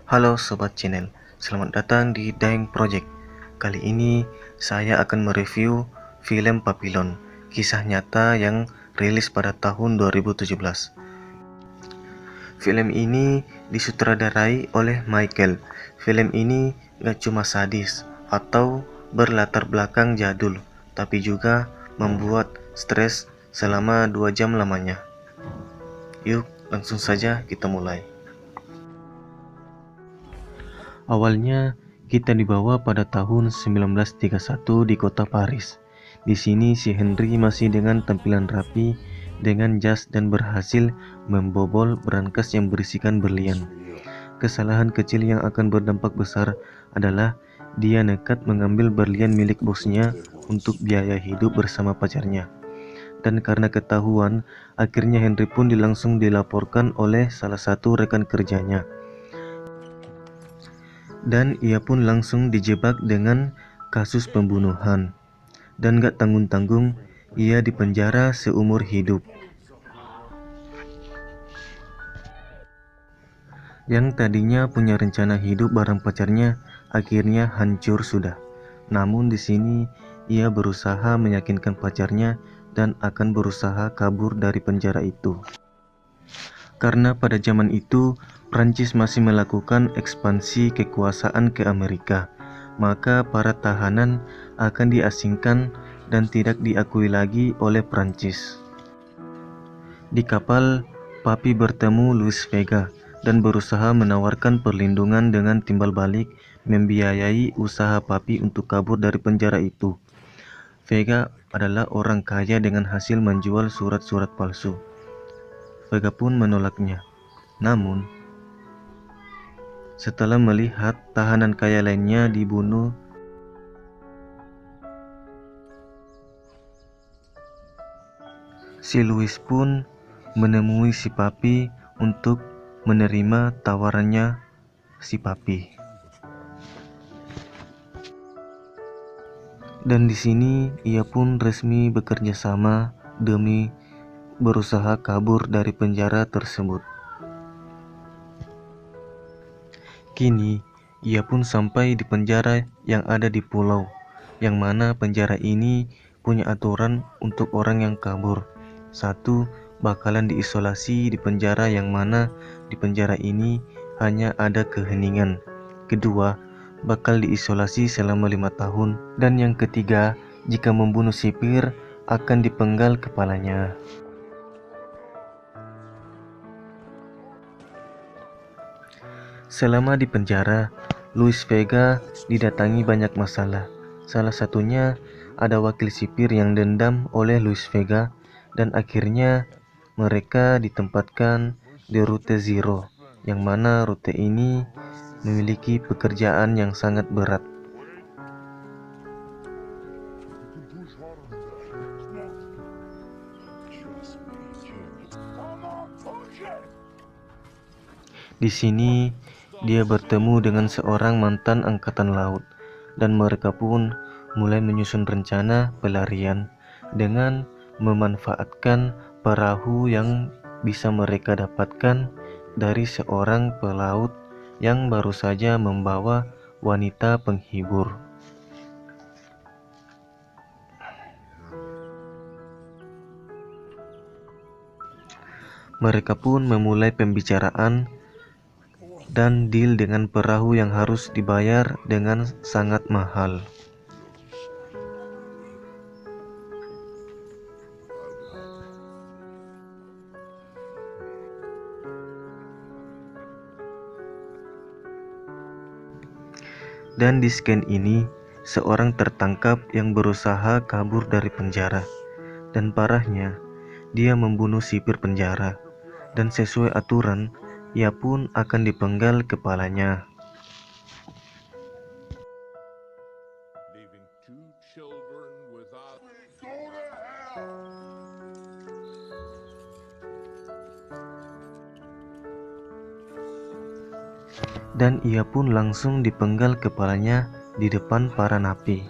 Halo Sobat Channel, selamat datang di Daeng Project. Kali ini saya akan mereview film Papillon, kisah nyata yang rilis pada tahun 2017. Film ini disutradarai oleh Michael. Film ini gak cuma sadis atau berlatar belakang jadul, tapi juga membuat stres selama 2 jam lamanya. Yuk, langsung saja kita mulai. Awalnya, kita dibawa pada tahun 1931 di kota Paris. Di sini si Henry masih dengan tampilan rapi, dengan jas dan berhasil membobol brankas yang berisikan berlian. Kesalahan kecil yang akan berdampak besar adalah dia nekat mengambil berlian milik bosnya untuk biaya hidup bersama pacarnya. Dan karena ketahuan, akhirnya Henry pun langsung dilaporkan oleh salah satu rekan kerjanya. Dan ia pun langsung dijebak dengan kasus pembunuhan. Dan gak tanggung-tanggung, ia dipenjara seumur hidup. Yang tadinya punya rencana hidup bareng pacarnya, akhirnya hancur sudah. Namun di sini ia berusaha meyakinkan pacarnya dan akan berusaha kabur dari penjara itu. Karena pada zaman itu Prancis masih melakukan ekspansi kekuasaan ke Amerika, maka para tahanan akan diasingkan dan tidak diakui lagi oleh Prancis. Di kapal, Papi bertemu Luis Vega dan berusaha menawarkan perlindungan dengan timbal balik membiayai usaha Papi untuk kabur dari penjara itu. Vega adalah orang kaya dengan hasil menjual surat-surat palsu. Vega pun menolaknya. Namun, setelah melihat tahanan kaya lainnya dibunuh, si Louis pun menemui si Papi untuk menerima tawarannya si Papi. Dan di sini ia pun resmi bekerja sama demi berusaha kabur dari penjara tersebut. Kini, ia pun sampai di penjara yang ada di pulau, yang mana penjara ini punya aturan untuk orang yang kabur. Satu, bakalan diisolasi di penjara yang mana di penjara ini hanya ada keheningan. Kedua, bakal diisolasi selama 5 tahun. Dan yang ketiga, jika membunuh sipir akan dipenggal kepalanya. Selama di penjara, Luis Vega didatangi banyak masalah. Salah satunya ada wakil sipir yang dendam oleh Luis Vega dan akhirnya mereka ditempatkan di rute Zero, yang mana rute ini memiliki pekerjaan yang sangat berat. Di sini dia bertemu dengan seorang mantan angkatan laut dan mereka pun mulai menyusun rencana pelarian dengan memanfaatkan perahu yang bisa mereka dapatkan dari seorang pelaut yang baru saja membawa wanita penghibur. Mereka pun memulai pembicaraan dan deal dengan perahu yang harus dibayar dengan sangat mahal. Dan di scan ini, seorang tertangkap yang berusaha kabur dari penjara. Dan parahnya, dia membunuh sipir penjara. Dan sesuai aturan, ia pun akan dipenggal kepalanya. Dan ia pun langsung dipenggal kepalanya di depan para napi.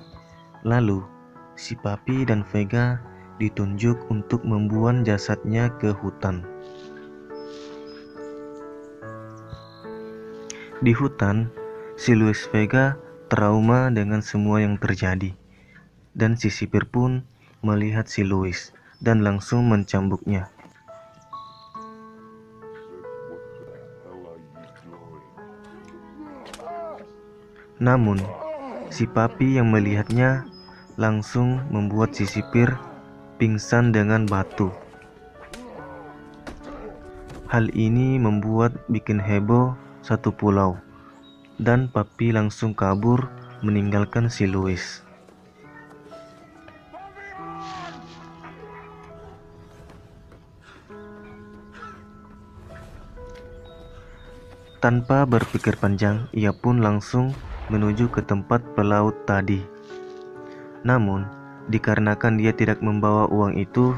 Lalu, si Papi dan Vega ditunjuk untuk membuang jasadnya ke hutan. Di hutan, si Luis Vega trauma dengan semua yang terjadi, dan si sipir pun melihat si Luis dan langsung mencambuknya. Namun, si Papi yang melihatnya langsung membuat si sipir pingsan dengan batu. Hal ini membuat bikin heboh satu pulau, dan Papi langsung kabur meninggalkan si Luis. Tanpa berpikir panjang, ia pun langsung menuju ke tempat pelaut tadi. Namun, dikarenakan dia tidak membawa uang itu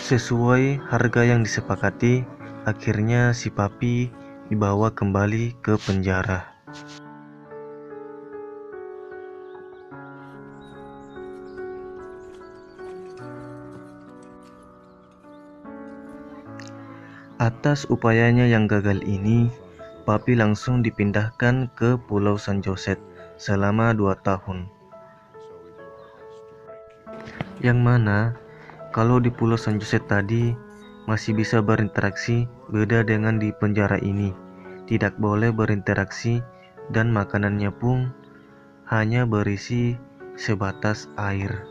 sesuai harga yang disepakati, akhirnya si Papi dibawa kembali ke penjara. Atas upayanya yang gagal ini, Papi langsung dipindahkan ke Pulau San Jose selama 2 tahun. Yang mana, kalau di Pulau San Jose tadi masih bisa berinteraksi, beda dengan di penjara ini. Tidak boleh berinteraksi dan makanannya pun hanya berisi sebatas air.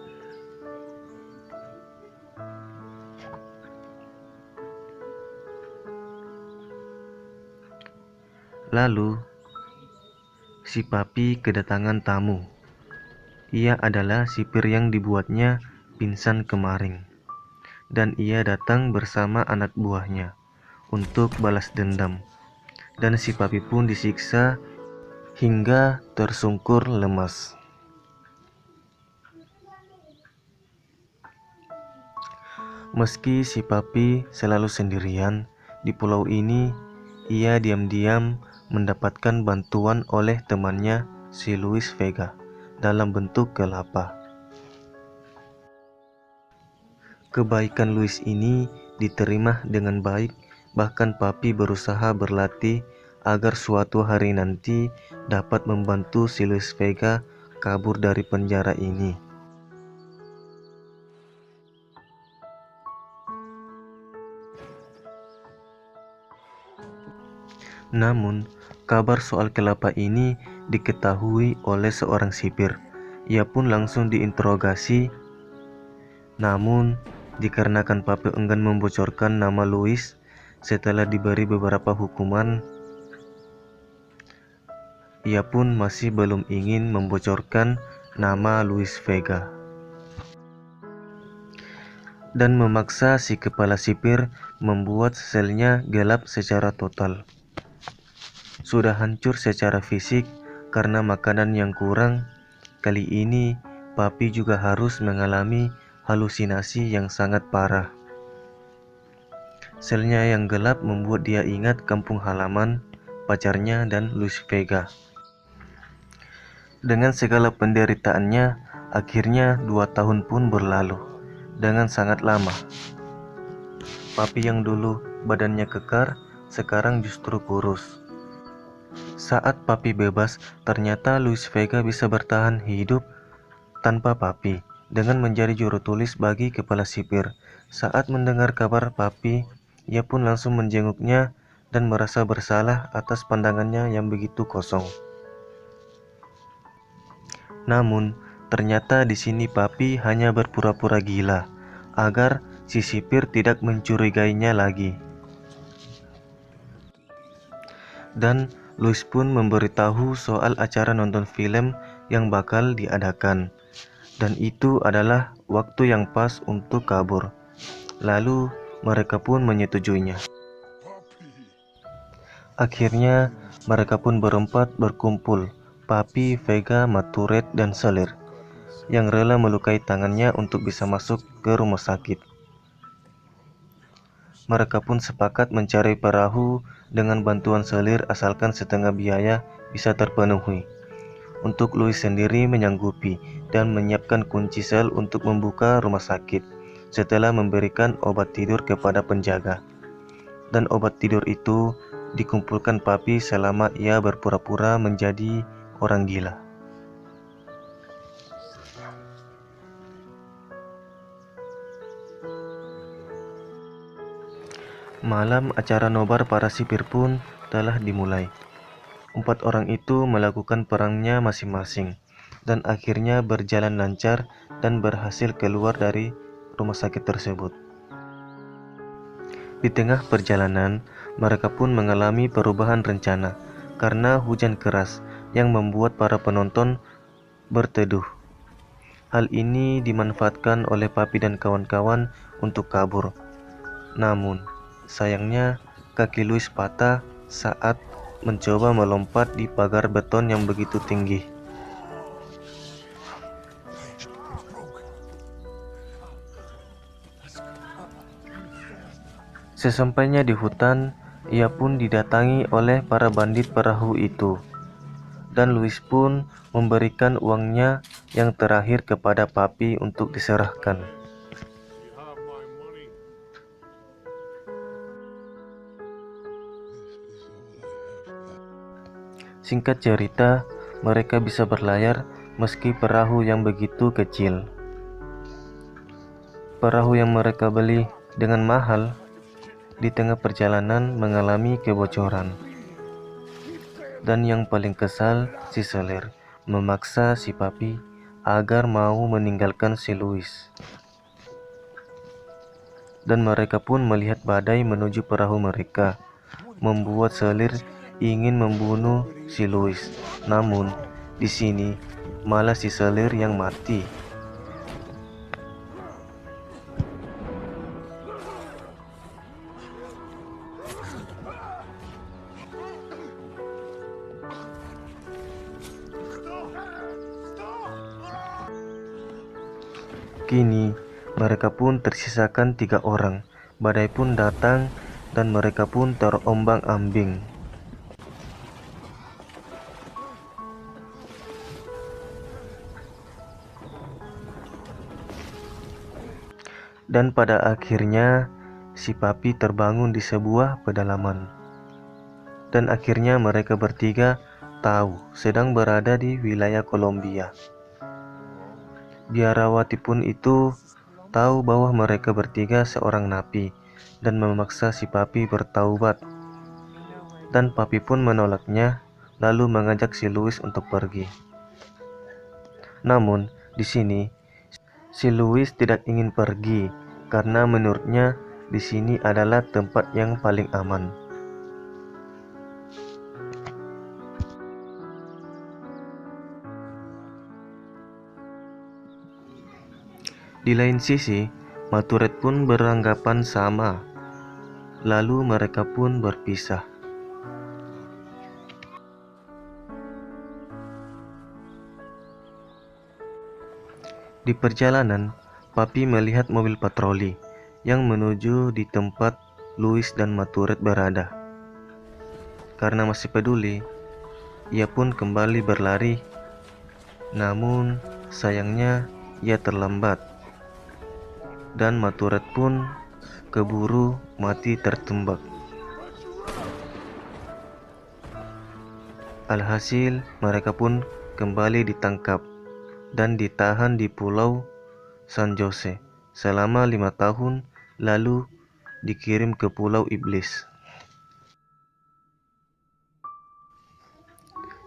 Lalu, si Papi kedatangan tamu. Ia adalah sipir yang dibuatnya pingsan kemarin. Dan ia datang bersama anak buahnya untuk balas dendam. Dan si Papi pun disiksa hingga tersungkur lemas. Meski si Papi selalu sendirian di pulau ini, ia diam-diam mendapatkan bantuan oleh temannya si Luis Vega dalam bentuk kelapa. Kebaikan Luis ini diterima dengan baik, bahkan Papi berusaha berlatih agar suatu hari nanti dapat membantu si Luis Vega kabur dari penjara ini. Namun, kabar soal kelapa ini diketahui oleh seorang sipir. Ia pun langsung diinterogasi. Namun, dikarenakan Papi enggan membocorkan nama Luis setelah diberi beberapa hukuman, ia pun masih belum ingin membocorkan nama Luis Vega. Dan memaksa si kepala sipir membuat selnya gelap secara total. Sudah hancur secara fisik karena makanan yang kurang, kali ini Papi juga harus mengalami halusinasi yang sangat parah. Selnya yang gelap membuat dia ingat kampung halaman, pacarnya, dan Luis Vega. Dengan segala penderitaannya, akhirnya 2 tahun pun berlalu dengan sangat lama. Papi yang dulu badannya kekar, sekarang justru kurus. Saat Papi bebas, ternyata Luis Vega bisa bertahan hidup tanpa Papi dengan menjadi juru tulis bagi kepala sipir. Saat mendengar kabar Papi, ia pun langsung menjenguknya dan merasa bersalah atas pandangannya yang begitu kosong. Namun, ternyata di sini Papi hanya berpura-pura gila agar si sipir tidak mencurigainya lagi. Dan Luis pun memberitahu soal acara nonton film yang bakal diadakan, dan itu adalah waktu yang pas untuk kabur. Lalu mereka pun menyetujuinya. Akhirnya mereka pun berempat berkumpul, Papi, Vega, Maturet, dan Selir, yang rela melukai tangannya untuk bisa masuk ke rumah sakit. Mereka pun sepakat mencari perahu dengan bantuan Selir asalkan setengah biaya bisa terpenuhi. Untuk Luis sendiri menyanggupi dan menyiapkan kunci sel untuk membuka rumah sakit setelah memberikan obat tidur kepada penjaga. Dan obat tidur itu dikumpulkan Papi selama ia berpura-pura menjadi orang gila. Malam acara nobar para sipir pun telah dimulai. 4 orang itu melakukan perangnya masing-masing dan akhirnya berjalan lancar dan berhasil keluar dari rumah sakit tersebut. Di tengah perjalanan, mereka pun mengalami perubahan rencana karena hujan keras yang membuat para penonton berteduh. Hal ini dimanfaatkan oleh Papi dan kawan-kawan untuk kabur. Namun, sayangnya kaki Louis patah saat mencoba melompat di pagar beton yang begitu tinggi. Sesampainya di hutan, ia pun didatangi oleh para bandit perahu itu. Dan Louis pun memberikan uangnya yang terakhir kepada Papi untuk diserahkan. Singkat cerita, mereka bisa berlayar meski perahu yang begitu kecil. Perahu yang mereka beli dengan mahal di tengah perjalanan mengalami kebocoran. Dan yang paling kesal, si Selir memaksa si Papi agar mau meninggalkan si Louis. Dan mereka pun melihat badai menuju perahu mereka, membuat Selir ingin membunuh si Louis. Namun, di sini malah si Selir yang mati. Kini, mereka pun tersisakan 3 orang. Badai pun datang dan mereka pun terombang-ambing. Dan pada akhirnya, si Papi terbangun di sebuah pedalaman. Dan akhirnya mereka bertiga tahu sedang berada di wilayah Kolombia. Biarawati pun itu tahu bahwa mereka bertiga seorang napi dan memaksa si Papi bertaubat. Dan Papi pun menolaknya, lalu mengajak si Louis untuk pergi. Namun, di sini si Louis tidak ingin pergi karena menurutnya di sini adalah tempat yang paling aman. Di lain sisi, Matured pun beranggapan sama. Lalu mereka pun berpisah. Di perjalanan, Papi melihat mobil patroli yang menuju di tempat Louis dan Matured berada. Karena masih peduli, ia pun kembali berlari. Namun, sayangnya ia terlambat. Dan Matured pun keburu mati tertembak. Alhasil, mereka pun kembali ditangkap dan ditahan di Pulau San Jose selama 5 tahun, lalu dikirim ke Pulau Iblis.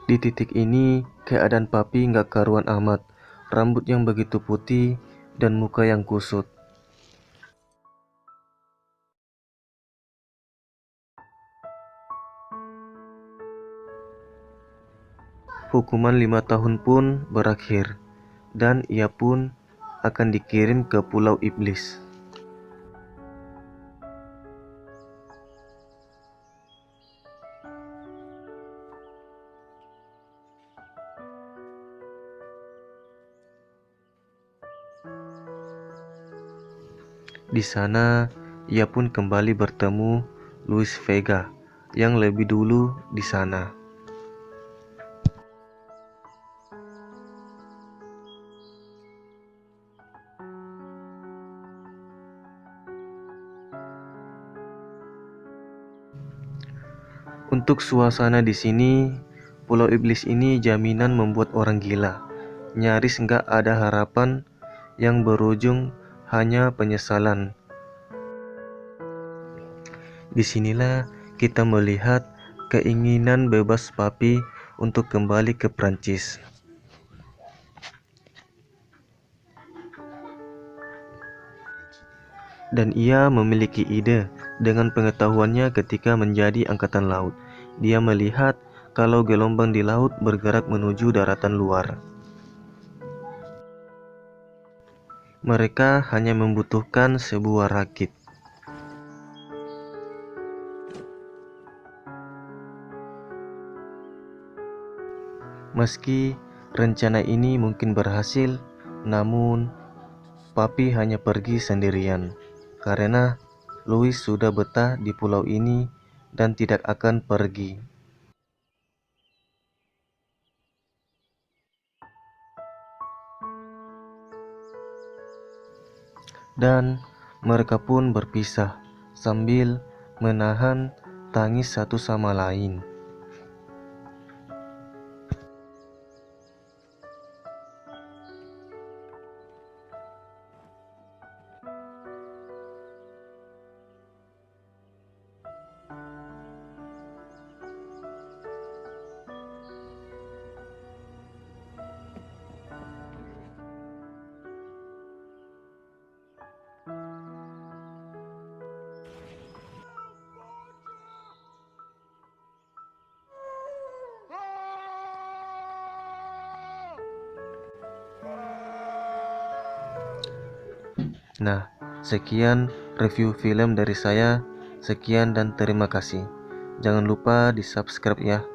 Di titik ini, keadaan Papi nggak karuan amat. Rambut yang begitu putih dan muka yang kusut. Hukuman 5 tahun pun berakhir, dan ia pun akan dikirim ke Pulau Iblis. Di sana, ia pun kembali bertemu Luis Vega yang lebih dulu di sana. Untuk suasana di sini, Pulau Iblis ini jaminan membuat orang gila. Nyaris nggak ada harapan, yang berujung hanya penyesalan. Disinilah kita melihat keinginan bebas Papi untuk kembali ke Prancis. Dan ia memiliki ide dengan pengetahuannya ketika menjadi angkatan laut. Dia melihat kalau gelombang di laut bergerak menuju daratan luar. Mereka hanya membutuhkan sebuah rakit. Meski rencana ini mungkin berhasil, namun Papi hanya pergi sendirian. Karena Louis sudah betah di pulau ini dan tidak akan pergi. Dan mereka pun berpisah sambil menahan tangis satu sama lain. Nah, sekian review film dari saya. Sekian dan terima kasih. Jangan lupa di subscribe ya.